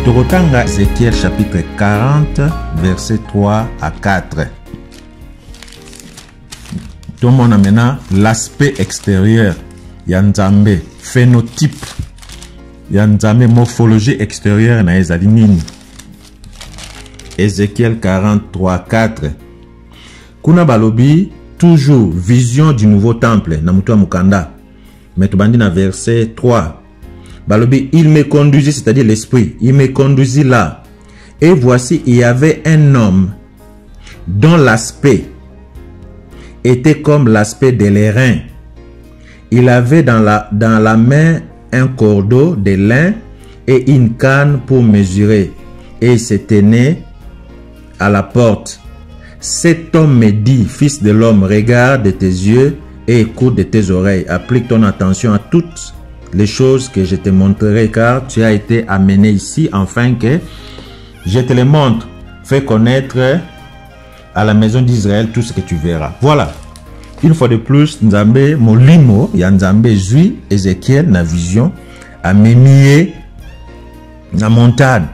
Tokotanga Ézéchiel chapitre 40, verset 3 à 4. Tout le monde a maintenant l'aspect extérieur. Yanzambe, phénotype. Yanzambe, morphologie extérieure na ezali nini. Ézéchiel 43, 4. Kuna balobi, toujours vision du nouveau temple. Na mutua mukanda. Mais tu bandi na verset 3. Balobi, il me conduisit, c'est-à-dire l'esprit, il me conduisit là. Et voici, il y avait un homme dont l'aspect était comme l'aspect de l'airain. Il avait dans la main un cordeau de lin et une canne pour mesurer. Et il se tenait à la porte. Cet homme me dit, fils de l'homme, regarde de tes yeux et écoute de tes oreilles. Applique ton attention à toutes les choses que je te montrerai, car tu as été amené ici afin que je te les montre. Fais connaître à la maison d'Israël tout ce que tu verras. Voilà. Une fois de plus, Nzambe molimo ya Nzambe zui Ézéchiel na vision amemie na montagne.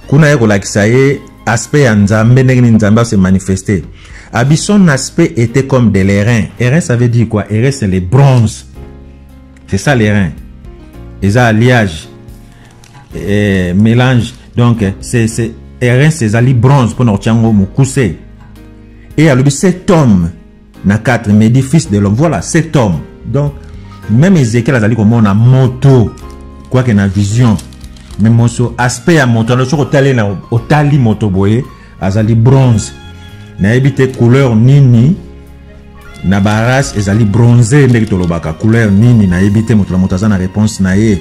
Kuna yeko lakisaye aspect ya Nzambe ndenge Nzambe se manifester. Abi son aspect était comme de l'airain. Airain ça veut dire quoi? Airain c'est le bronze. C'est ça l'airain. Les alliages, mélange. Donc, c'est airain, c'est ali bronze pour notre tiango moukoussé. Et alors, cet homme, na 4, me dit fils de l'homme. Voilà, cet homme. Donc, même Ézéchiel a dit comme on a moto, quoi que na vision. Mais mon aspect à moto, le sur otali moto boye, azali bronze. Na évité couleur nini. Na baras ezali bronzé ndeki tolobaka couleur nini na ebité moto motaza na réponse na ye.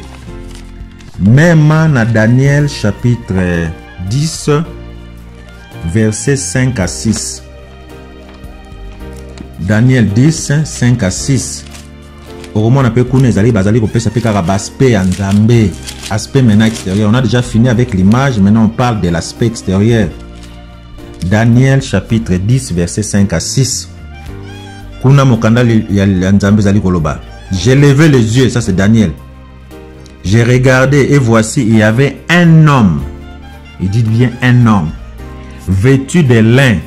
Même na Daniel chapitre 10 verset 5 à 6. Daniel 10 5 à 6. Au moment on appelle kune ezali bazali ko pesa pe kaka aspect ya Nzambe, aspect maintenant extérieur. On a déjà fini avec l'image, maintenant on parle de l'aspect extérieur. Daniel chapitre 10 verset 5 à 6. J'ai levé les yeux, ça c'est Daniel. J'ai regardé et voici, il y avait un homme. Il dit bien un homme. Vêtu de lin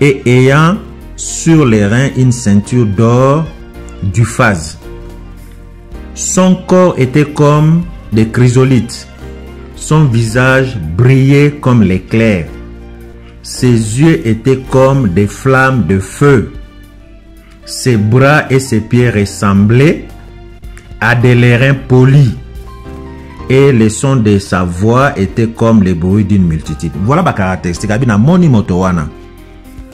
et ayant sur les reins une ceinture d'or du phase. Son corps était comme des chrysolites. Son visage brillait comme l'éclair. Ses yeux étaient comme des flammes de feu. Ses bras et ses pieds ressemblaient à des lérins polis. Et le son de sa voix était comme le bruit d'une multitude. Voilà ma caractéristique. Abina moni motowana.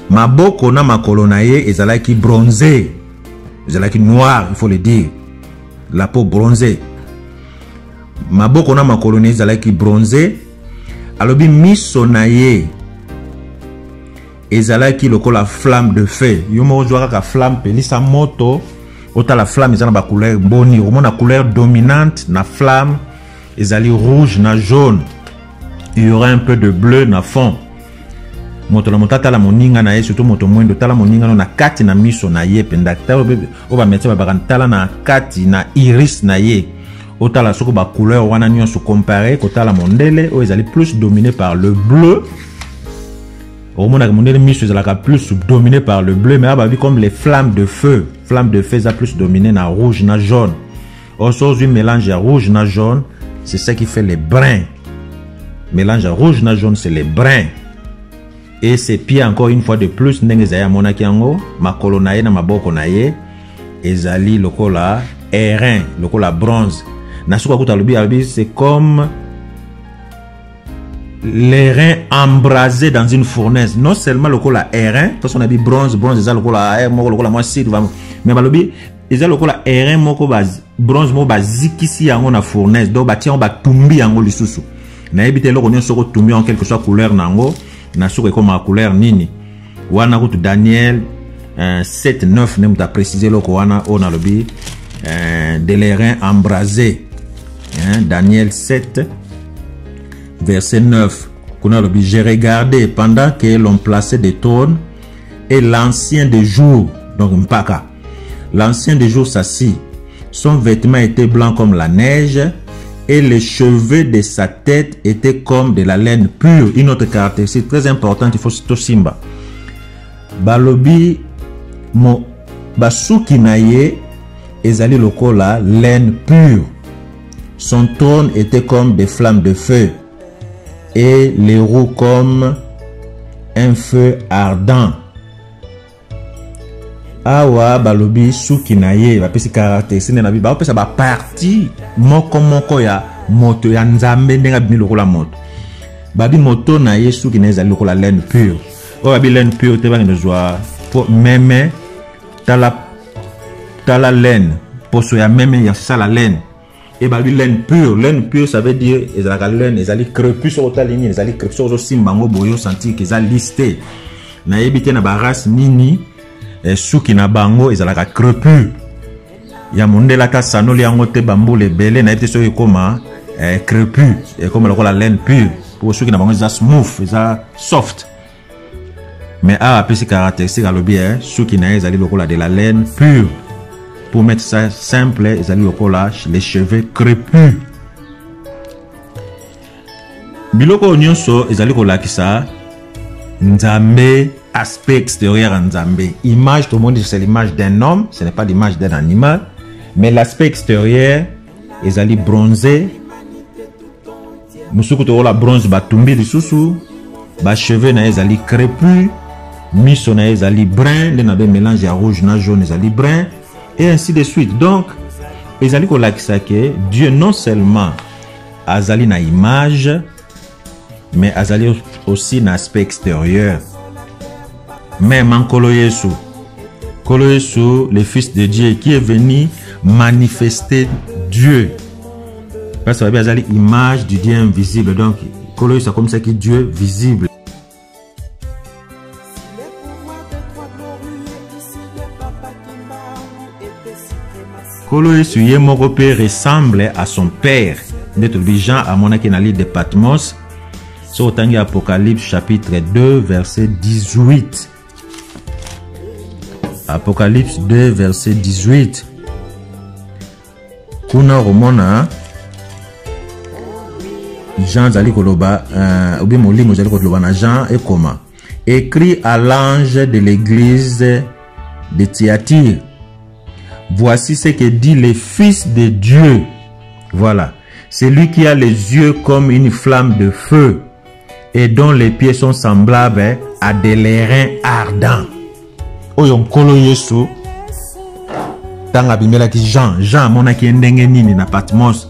Maboko na makolonaye ezalaki bronzé. Ezalaki noir, il faut le dire. La peau bronzée. Maboko na makolonaye ezalaki bronzé. Alobi misonaye. Ezalaki lokola flamme de feu. Yomo jouera ka flamme pelisa moto. Ota la flamme ezana ba couleur boni. Au moins la couleur dominante na flamme ezali rouge na jaune. Il y aura un peu de bleu na fond. Moto la motata la moninga na ye surtout moto mwendo tala moninga na kati na miso na ye penda tala oba metse ba bakantala na kati na iris na ye. Ota la soko ba couleur wana nyonso comparé kota la mondele o ezali plus dominé par le bleu. Au moins, la mission est plus dominée par le bleu, mais là, comme les flammes de feu. Flammes de feu, ça plus dominé na rouge, na jaune. Aujourd'hui, mélange à rouge, na jaune, c'est ça qui fait les bruns. Mélange à rouge, na jaune, c'est les bruns. Et ces pieds, encore une fois de plus, n'engezaya monakiango, ma kolonaye na maboko naye, ezali lokola airain, lokola bronze. Nasuka kuta lubi, c'est comme les reins embrasés dans une fournaise. Non seulement le cola airain, parce qu'on a dit bronze, c'est le cola air, le cola moisi, mais balobi, ils ont le cola airain, moko bronze, mo bazikisi yango na fournaise, donc bati on ba tumbi yango lisusu. Na ebite lo konyo soko tumbi en quelque soit couleur nango, na soko comme ma couleur nini. Wana kutu Daniel 7 9 ne muta préciser lo ko wana on a lobi de les reins embrasés. Daniel 7 verset 9. J'ai regardé pendant que l'on plaçait des trônes et l'ancien des jours, donc Mpaka, l'ancien des jours s'assit. Son vêtement était blanc comme la neige et les cheveux de sa tête étaient comme de la laine pure. Une autre caractéristique très importante, il faut citer Simba. Balobi mo basuki naye ezali lokola laine pure. Son trône était comme des flammes de feu et les roues comme un feu ardent. Awa balobi suki naye bapesi caractéristique na biba bapesa ba parti moko ya moto ya nzambe ndenga bimi lokola moto. Babi moto naye suki naye ezali lokola laine pure. O babi laine pure te bangi nozwa po meme tala laine poso ya meme ya ça la laine. Et babi laine pure ça veut dire ezalaka laine ezali crépus sur otalini ezali crépus sur simbango boyo sentir que ça listé. Na yebite na ba race nini suki na bango ezalaka crépus. Ya mondela ta sanoli yango te bambule belé na yebite soki koma crépus et comme la laine pure pour suki na bango za smooth za soft. Mais a petit caractéristique à l'objet suki na ezali lokola de la laine pure. Pour mettre ça simple, ezali lokola les cheveux crépus. Biloko nyonso ezali kolakisa nzambe. Aspect extérieur en Nzambe. Image, tout le monde dit que c'est l'image d'un homme, ce n'est pas l'image d'un animal. Mais l'aspect extérieur, ils allaient bronzer. Moussoukou to la bronze batumbi de sousou. Ba cheveux na ils allaient crépus. Miso na ils allaient brun. Les nabé mélange à rouge na jaune, ils allaient brun. Et ainsi de suite. Donc, ils allaient kolakisa que Dieu non seulement azali na image, mais azali aussi na aspect extérieur. Même en Kolo Yesu, le Fils de Dieu qui est venu manifester Dieu. Parce que c'est l'image du Dieu invisible. Donc, Kolo Yesu, c'est comme ça que Dieu visible. Kolo Yesu, mon père ressemble à son père. Notre Jean à mon livre de Patmos. Sur Apocalypse chapitre 2, verset 18. Apocalypse 2, verset 18. Kuna romona Jean zali koloba obi molimo zali koloba na Jean et comment écrit à l'ange de l'église de Thyatire. Voici ce que dit le Fils de Dieu. Voilà, c'est lui qui a les yeux comme une flamme de feu et dont les pieds sont semblables à des lérins ardents. Oyon Kolo Yesu tanga bimela ki Jean monaki ndenge nini na Patmos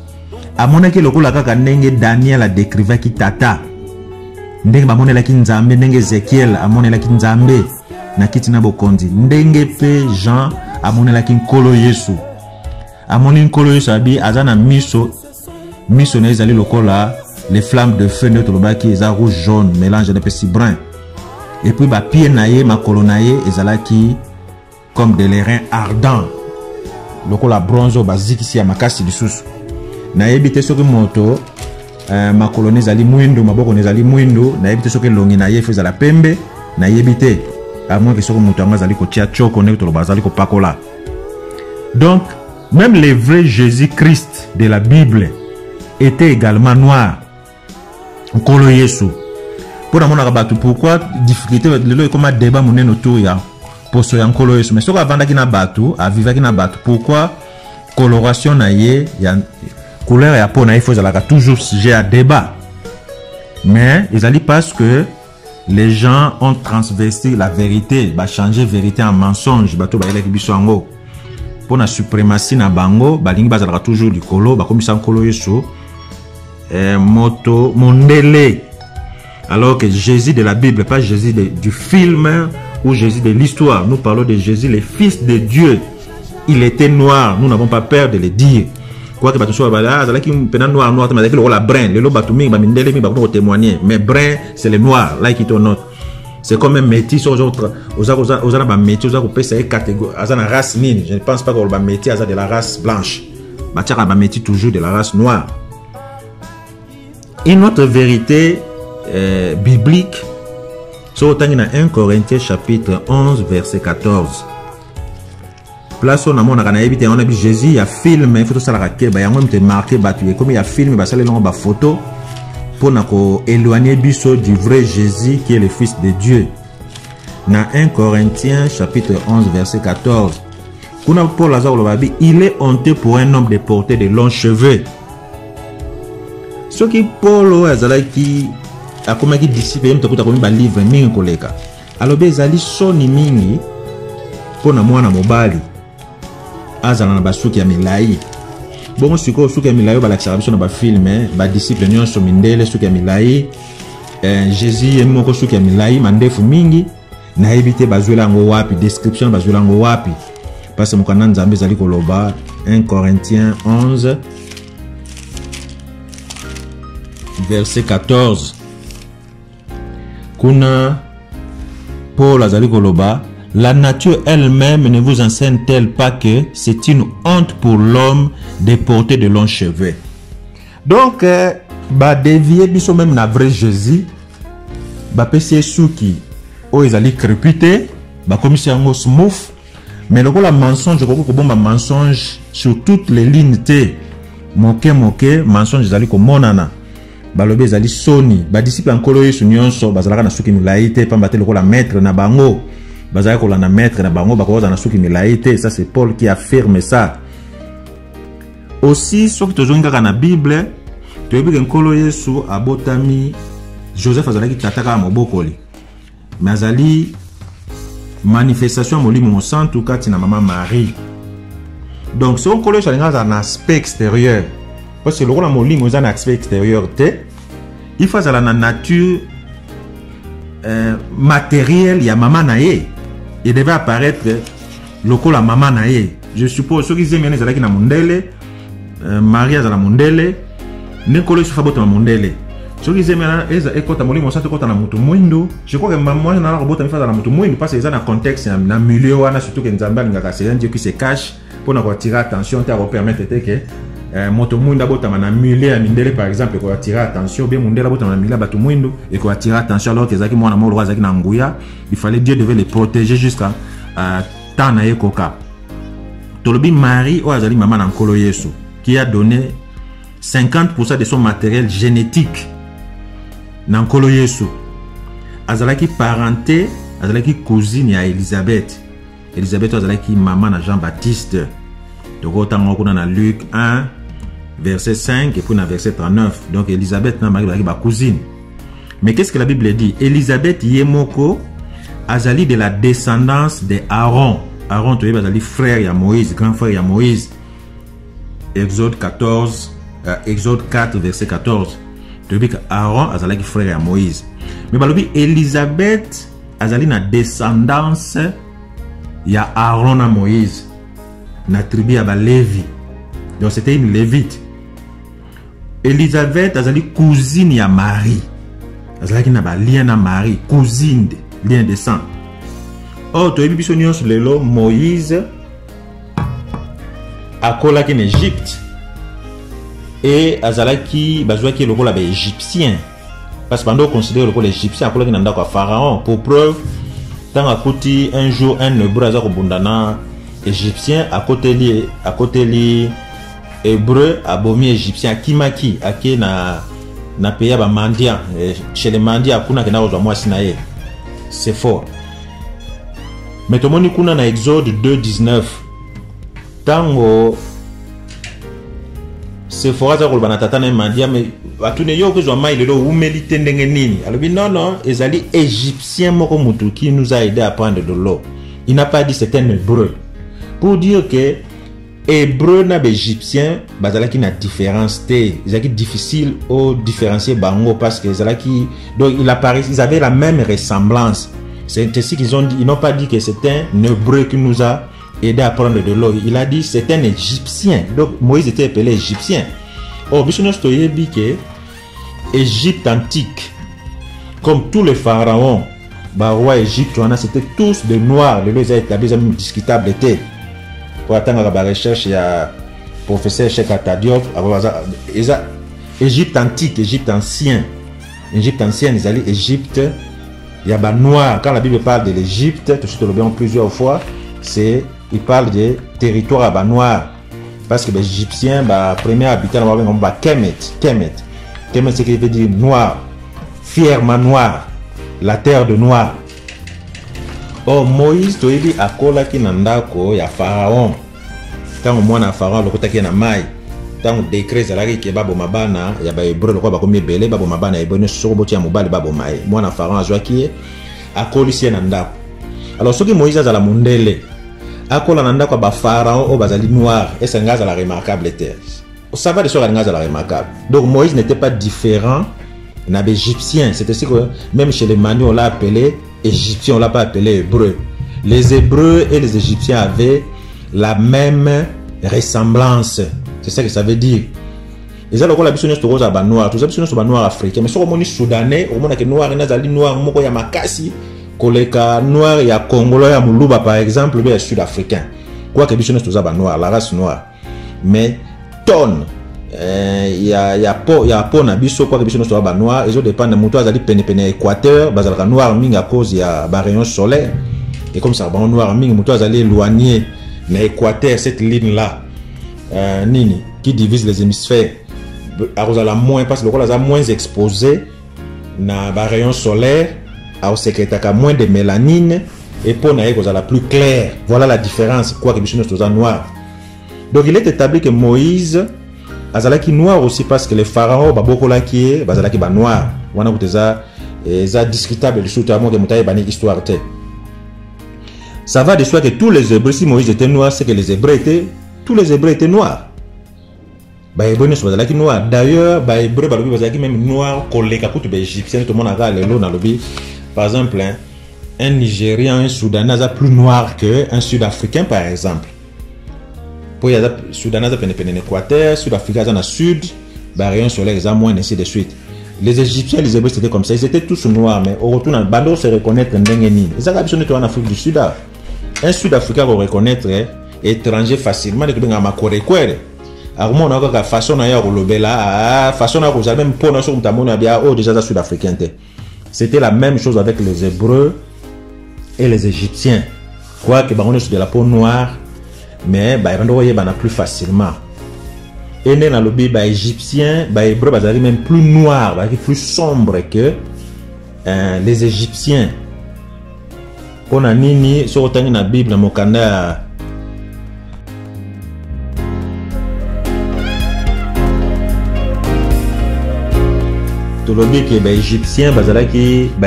amonaki lokola kaka ndenge Daniel a décriva ki tata ndenge bamonela ki Nzambe ndenge Ezekiel amonela ki Nzambe na kiti na bokonzi ndenge pe Jean amonela ki Kolo Yesu amoni Kolo Yesu abi azana miso na ezali lokola les flammes de feu notre lobaki eza rouge jaune mélange de petits brun. Et puis, ba pied naye, ma colonaye, ezalaki comme des lérins ardents. Loko la bronzo, bazik ici à ma casse du sous. Naye bite soki moto, ma colonne ezali mwindo, ma boko ezali mwindo, naye bite soki longi naye faisait la pembe, naye bite, à moins que soki moto azali ko tia choko, ne to bazali ko pakola. Donc, même le vrai Jésus-Christ de la Bible était également noir. Kolo Yesu. Pour la batu, pourquoi difficulté le comme débat mon autour ya pour ce Kolo Yesu mais ce qu'on vendre qui na batu à vivre qui na batu pourquoi coloration na ye ya couleur ya peau na il faut la toujours sujet à débat mais ils allaient parce que les gens ont transvesti la vérité ba changer vérité en mensonge bato ba eleki biso ngo pour la suprématie na bango balingi bazala toujours du kolo ba comme ça Kolo Yesu moto mondele. Alors que Jésus de la Bible, pas Jésus du film ou Jésus de l'histoire. Nous parlons de Jésus, le Fils de Dieu. Il était noir. Nous n'avons pas peur de le dire. Quoi que bateau soit noir, témoigner. Mais brun, c'est le noir. Là, qui tourne. C'est comme un métis aux autres. Aux métis, aux race nine. Je ne pense pas qu'on va métis de la race blanche. Métis toujours de la race noire. Une autre vérité biblique, sur 1 Corinthiens chapitre 11 verset 14. place on a mon na éviter on a vu Jésus il y a film il faut ça la ke ba yango me marqué battu comme il y a film ba sale ba photo pour na ko éloigner biso du vrai Jésus qui est le fils de Dieu. Dans 1 Corinthiens chapitre 11 verset 14. Kuna Paul Lazare le babi, il est honteux pour un homme de porter de longs cheveux. Ce qui Paul azalaki a comme qui disciple même takuta comme ba livre mingi koleka. Alors bezali soni mingi pour na mwana mobali. Azala na basuki ya milai. Bon siko suki ya milai ba la biso na ba film ba disciple nyonso mindele suki ya milai. Jésus yemoko suki ya milai mandefu mingi na éviter bazwela ngo wapi description bazwela ngo wapi. Parce que mokanda nzambe zali koloba 1 Corinthiens 11 verset 14. Kuna Paul azali koloba, la nature elle-même ne vous enseigne-t-elle pas que c'est une honte pour l'homme de porter de longs cheveux. Donc ba dévier biso même na vrai Jésus ba pesi suki o ezali crépité ba komisi yango smooth. Mais le la mensonge, je crois que bon mensonge sur toutes les lignes T. Moke mensonge zali ko monana. Balobe zali soni, ba disciple ankolo yesu nyonso bazalaka na suki milaite pamba te lokola maître na bango. Bazalaka kola na maître na bango bakoza na suki milaite, ça c'est Paul qui affirme ça. Aussi soki tozonga kana Bible, toyebi ke nkolo yesu abotami Joseph azalaki tataka mobokoli. Mais azali manifestation molimo sang tout cas na maman Marie. Donc son collège a un aspect extérieur parce que le rôle molimo a un aspect extérieur il faut la nature matérielle ya maman naé il devait apparaître le col la maman naé. Je suppose ceux qui aiment les alaki na mondele Marie a la mondele ne collège fa bota mondele. Ce qui est maintenant, c'est que tu as mon santé quand na mutu mwindo. Je crois que maman na robota mi fa na mutu mwindo parce que ça na contexte na milieu wana surtout que nzamba ngaka c'est un Dieu qui se cache pour na attirer attention ta permettre que moto mwindo bota na milieu ya mindele par exemple ko attirer attention bien mondela bota na milieu batu mwindo et ko attirer attention alors que zaki mwana molo zaki na nguya il fallait Dieu devait les protéger jusqu'à temps na ekoka. Tolobi Marie o azali maman na nkolo Yesu qui a donné 50% de son matériel génétique. Nankolo Yesu azalaki parenté azalaki cousine ya Elisabeth. Elisabeth azalaki maman na Jean-Baptiste. Donc autant qu'on a Luc 1 verset 5 et puis na verset 39. Donc Elisabeth na Marie azalaki ba cousine. Mais qu'est-ce que la Bible dit? Elisabeth yemoko azali de la descendance de Aaron. Aaron to azali frère ya Moïse, grand frère ya Moïse. Exode 4 verset 14. Depuis que Aaron azalaki frère à Moïse. Mais balobi Elisabeth azali na descendance ya Aaron à Moïse. Na tribu ya ba Lévi. Donc c'était une lévite. Elisabeth azali cousine ya Marie. Azalaki na ba lien na Marie, cousine de lien de sang. Oh to ebi biso nyonso lelo Moïse akolaki en Égypte. Et azalaki bazwaki lokola ba égyptien parce que bando considérer lokola égyptien akolaki na ndako ya pharaon pour preuve tant akuti un jour un hébreu azako bundana égyptien à côté li hébreu abomi égyptien akimaki ake na pays ba mandia chez les mandia kuna kena ozwa mwasi na ye c'est fort. Mais tomoni kuna na Exode 2:19 tango c'est fort à kolba na tata na mandia mais atune yo kozwa mai lelo umelite ndenge nini alobi non ezali égyptien moko mutu qui nous a aidé à prendre de l'eau. Il n'a pas dit c'est un hébreu pour dire que hébreu na égyptien bazalaki na différence té ezalaki difficile au différencier bango parce que ezalaki donc ils avaient la même ressemblance. C'est ainsi qu'ils ont dit, ils n'ont pas dit que c'est un hébreu qui nous a aidé à prendre de l'eau. Il a dit c'est un égyptien. Donc Moïse était appelé égyptien. Oh, bisous stoyebi que Égypte antique, comme tous les pharaons, bah roi Égypte, c'était tous des noirs. Les lois établis discutables étaient. Pour attendre la recherche, il y a professeur Cheikh Atadiop, Égypte antique, Égypte ancien. Égypte ancienne, ils allaient Égypte. Il y a des noirs. Quand la Bible parle de l'Égypte, tout ce que nous plusieurs fois, c'est il parle de territoire à bas noir. Parce que les Égyptiens, premier habitant, Kemet. Kemet, c'est ce qui veut dire noir. Fièrement noir. La terre de noir. Oh, Moïse, tu dit à Kola qui n'andako, ya Pharaon. Tant au moins, Pharaon, le côté qui est maï. Tant au décret, c'est là qui est babo mabana, ya ba hébreu, le quoi, comme belé, babo mabana, et bonne sur botia mobile, babo maï. Moi, Pharaon, a joué qui est à Kolisien n'andako. Alors, ce que Moïse a la mondele. Akola nanda kwa ba pharaon au bazali noir et c'est un la remarquable terre. Ça va de soi la remarquable. Donc Moïse n'était pas différent d'un égyptien. C'est ce que même chez les Manu on l'a appelé égyptien, on l'a pas appelé hébreu. Les hébreux et les égyptiens avaient la même ressemblance. C'est ça que ça veut dire. Et ça la biso nyonso tokoza ba noir, tout ça biso nyonso ba noir africain. Mais soko moni soudanais, au mona que noir nazali noir moko ya makasi. Koleka noir ya congolais ya muluba par exemple bien sud-africain quoi que biso tous ba noir la race noire mais tonne ya po na biso quoi que biso tous ba noir ils ont dépend de moto azali pene équateur bazalaka noir mingi à cause ya ba rayon solaire et comme ça ba noir mingi moto azali éloigné na équateur cette ligne là nini qui divise les hémisphères a moins parce que le rôle a moins exposé na ba rayon solaire au secrétaire moins de mélanine et pour naïe la plus claire. Voilà la différence quoi que nous sommes noirs. Donc il est établi que Moïse azalaki noir aussi parce que les pharaons baboko la qui est bazalaki ba noir. Wana kuteza za discutable du soutamo que mutaye bani histoire te. Ça va de soi que tous les Hébreux si Moïse était noir c'est que les Hébreux étaient tous les Hébreux étaient noirs. Ba Hébreux ne sont bazalaki noir. D'ailleurs ba Hébreux ba lobi bazalaki même noir koleka kutu ba égyptien tout le monde a lelo na lobi. Par exemple, un Nigérian, un Soudanais est plus noir qu'un Sud-Africain, par exemple. Pour les Soudanais, ils sont en Équateur, Sud-Africains sont dans le Sud, Barrière solaire, ils sont moins, ainsi de suite. Les Égyptiens, les Hébreux, c'était comme ça. Ils étaient tous noirs, mais au retour, dans le bando, se reconnaître en Dengeni. Ils ont habitué en Afrique du Sud. Un Sud-Africain va reconnaître étranger facilement, de Benga Makore Kwere. Alors, on a une façon de faire, façon de faire, même pour nous, on a bien, oh, déjà, Sud-Africain. C'était la même chose avec les Hébreux et les Égyptiens. Quoi que on est sur de la peau noire, mais on a plus facilement. Et dans le lobby égyptien, les Hébreux sont même plus noirs, plus sombres que les Égyptiens. On a nini sur la Bible, Mokanda. Tout le monde qui est égyptien, les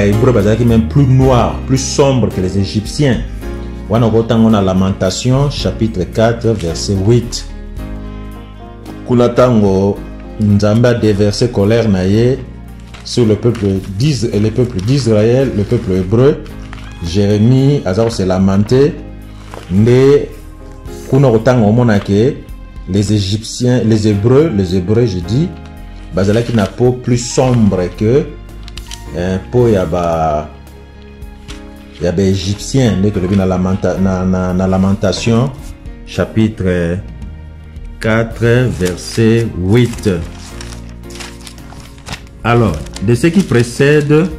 Hébreux sont même plus noirs, plus sombres que les Égyptiens. On a Lamentation, chapitre 4, verset 8. Kulatango, Nzamba déversé colère naïe sur le peuple d'Israël, le peuple hébreu. Jérémie, Azar s'est lamenté. Mais, Kunotango monake, les Égyptiens, les Hébreux, je dis, bazalaki na peau plus sombre que peau yaba égyptien dès que le na Lamentation chapitre 4 verset 8. Alors de ce qui précède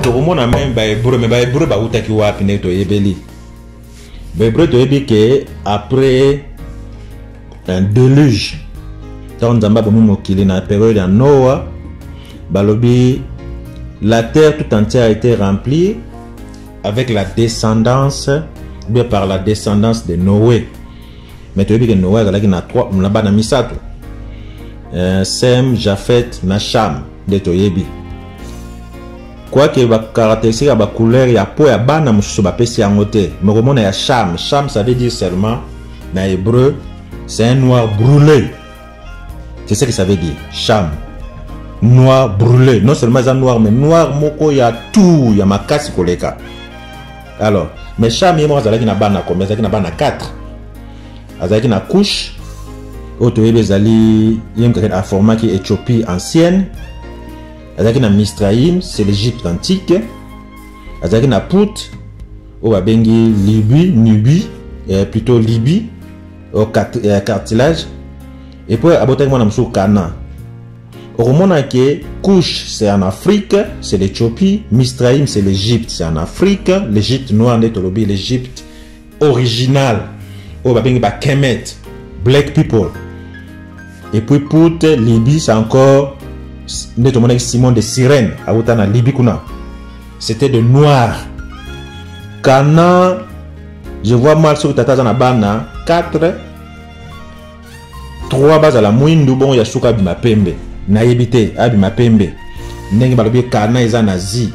to mona même ba hébreu mais ba hébreu ba utaki wapi ne to yebeli ba hébreu to yebi que après un déluge dans la période de Noah, la terre tout entière a été remplie avec la descendance, bien par la descendance de Noé. Mais tu vois que Noé a trois, Sem, Japhet, Nacham, de Toyebi. Quoi que la caractéristique de la couleur, il y a peau et bana mususu bapesi angote. Mais comment il y a Cham, Cham ça veut dire seulement, dans hébreu, c'est un noir brûlé. C'est ce que ça veut dire. Cham. Noir brûlé. Non seulement un noir, mais noir moko ya tout. Ya makasi koleka. Alors, mais cham yemo azalaki na bana combien? Azalaki na bana 4. Azalaki na couche. Oto yebe zali yem a format qui Éthiopie ancienne. Azalaki na Misraïm, c'est l'Égypte antique. Azalaki na Pout. O babengi Libye, Nubie, plutôt Libye au cartilage. Et puis, abotek mwana msou Kana. Romona que Couche c'est en Afrique, c'est l'Éthiopie, Mistraïm c'est l'Égypte, c'est en Afrique, l'Égypte noire netolobi, l'Égypte original, oh bah Kemet, Black people. Et puis pour Libye c'est encore netolobi Simon de Sirène, à Outana Libye kuna, c'était de noirs. Kana, je vois mal sur Tata Zanabana 4, 3 bases à la Mouindou bon Yasuka Bimapembe. Naïbité, Abimapembe. Nengi balobi Kana eza nazi.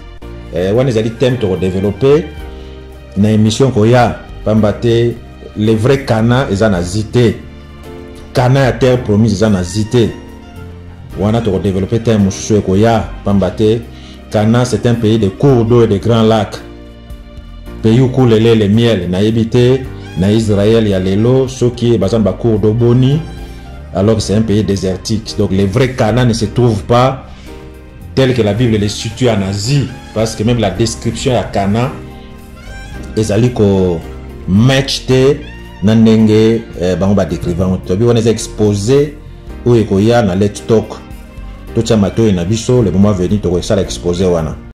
On les a dit thème pour développer. Na émission koya pambate les vrais Kana eza nazité. Kana à terre promise eza nazité. On a pour développer thème sur koya pambate. Kana c'est un pays de cours d'eau et de grands lacs. Pays où coule le miel. Naïbité, na Israël il y a l'élo, ceux qui bazan ba cours d'eau boni. Alors que c'est un pays désertique. Donc les vrais Canaan ne se trouvent pas tel que la Bible les situe en Asie. Parce que même la description à Canaan, les alliés ko match te nandenge on va décrire. On est exposé où il y a na let's talk. Tout ça mato et nabiso le moment venu to ça l'exposer wana.